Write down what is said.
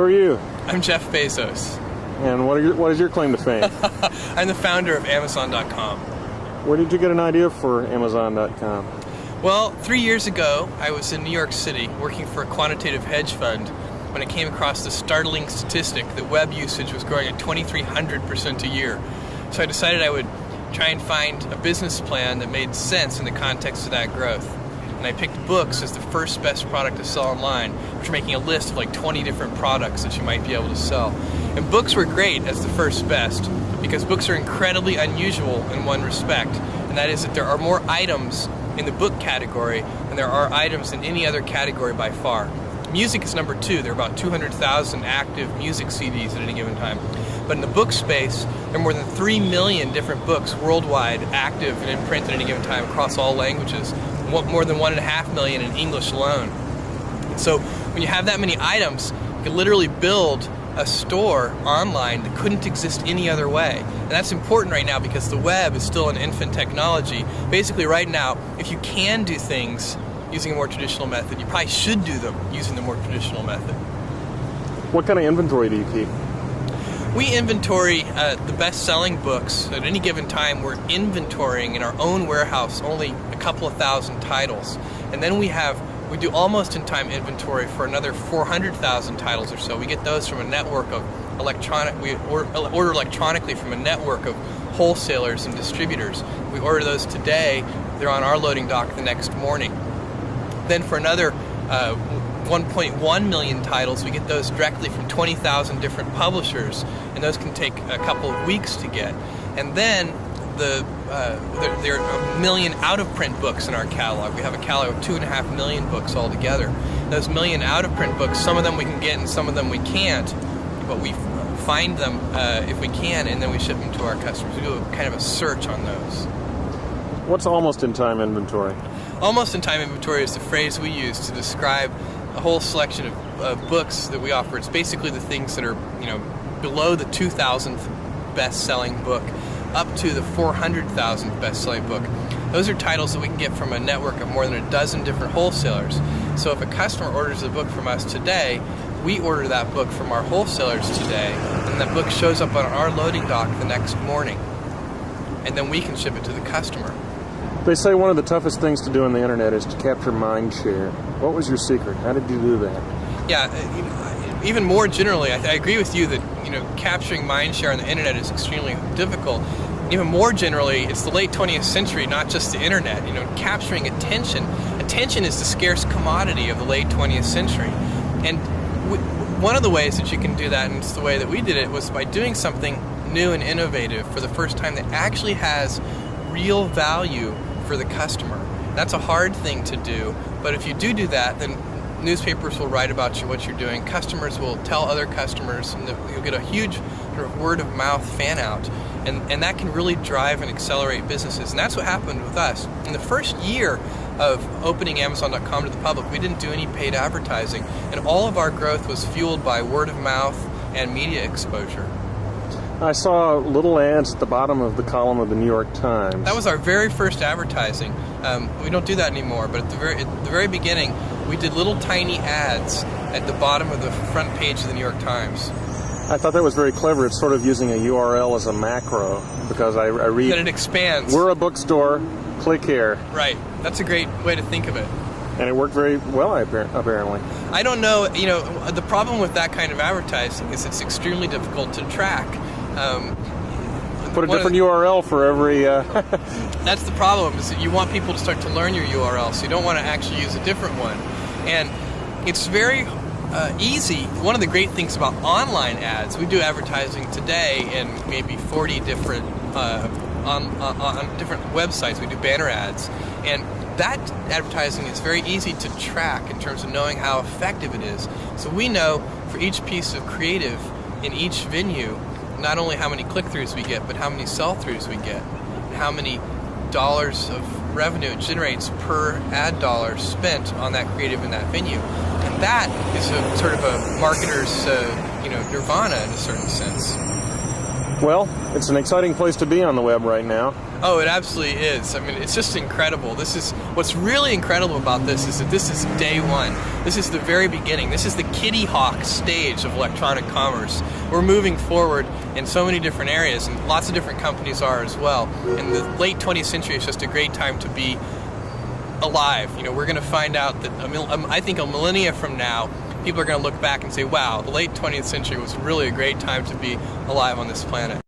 are you? I'm Jeff Bezos. And what is your claim to fame? I'm the founder of Amazon.com. Where did you get an idea for Amazon.com? Well, 3 years ago, I was in New York City working for a quantitative hedge fund when I came across the startling statistic that web usage was growing at 2,300% a year. So I decided I would try and find a business plan that made sense in the context of that growth. And I picked books as the first best product to sell online, which are making a list of like 20 different products that you might be able to sell. And books were great as the first best because books are incredibly unusual in one respect, and that is that there are more items in the book category than there are items in any other category by far. Music is number 2. There are about 200,000 active music CDs at any given time. But in the book space, there are more than 3 million different books worldwide active and in print at any given time across all languages, more than 1.5 million in English alone. And so when you have that many items, you can literally build a store online that couldn't exist any other way. And that's important right now because the web is still an infant technology. Basically right now, if you can do things using a more traditional method, you probably should do them using the more traditional method. What kind of inventory do you keep? We inventory the best-selling books. At any given time, we're inventorying in our own warehouse only a couple of thousand titles. And then we do almost in-time inventory for another 400,000 titles or so. We get those from a network of we order electronically from a network of wholesalers and distributors. We order those today. They're on our loading dock the next morning. Then for another 1.1 million titles, we get those directly from 20,000 different publishers, and those can take a couple of weeks to get. And then there are 1 million out-of-print books in our catalog. We have a catalog of 2.5 million books altogether. Those 1 million out-of-print books, some of them we can get and some of them we can't, but we find them if we can, and then we ship them to our customers. We do kind of a search on those. What's almost-in-time inventory? Almost-in-time inventory is the phrase we use to describe a whole selection of books that we offer. It's basically the things that are, below the 2,000th best-selling book up to the 400,000th best-selling book. Those are titles that we can get from a network of more than a dozen different wholesalers. So if a customer orders a book from us today, we order that book from our wholesalers today, and that book shows up on our loading dock the next morning, and then we can ship it to the customer. They say one of the toughest things to do on the internet is to capture mind share. What was your secret? How did you do that? Yeah, even more generally, I agree with you that capturing mind share on the internet is extremely difficult. Even more generally, it's the late 20th century, not just the internet. Capturing attention. Attention is the scarce commodity of the late 20th century. And one of the ways that you can do that, and it's the way that we did it, was by doing something new and innovative for the first time that actually has real value for the customer. That's a hard thing to do, but if you do that, then newspapers will write about what you're doing, customers will tell other customers, and you'll get a huge sort of word-of-mouth fan-out, and that can really drive and accelerate businesses, and that's what happened with us. In the first year of opening Amazon.com to the public, we didn't do any paid advertising, and all of our growth was fueled by word-of-mouth and media exposure. I saw little ads at the bottom of the column of the New York Times. That was our very first advertising. We don't do that anymore, but at the very beginning, we did little tiny ads at the bottom of the front page of the New York Times. I thought that was very clever. It's sort of using a URL as a macro, because I read... That it expands. We're a bookstore, click here. Right. That's a great way to think of it. And it worked very well, apparently. I don't know, the problem with that kind of advertising is it's extremely difficult to track. Put a different URL for every... That's the problem, is that you want people to start to learn your URL, so you don't want to actually use a different one. And it's very easy. One of the great things about online ads, we do advertising today in maybe 40 different, on different websites. We do banner ads. And that advertising is very easy to track in terms of knowing how effective it is. So we know for each piece of creative in each venue, not only how many click-throughs we get, but how many sell-throughs we get, and how many dollars of revenue it generates per ad dollar spent on that creative in that venue. And that is a sort of a marketer's, nirvana in a certain sense. Well, it's an exciting place to be on the web right now. Oh, it absolutely is. I mean, it's just incredible. What's really incredible about this is that this is day one. This is the very beginning. This is the Kitty Hawk stage of electronic commerce. We're moving forward in so many different areas, and lots of different companies are as well. And the late 20th century is just a great time to be alive. You know, we're going to find out that, I think a millennia from now, people are going to look back and say, wow, the late 20th century was really a great time to be alive on this planet.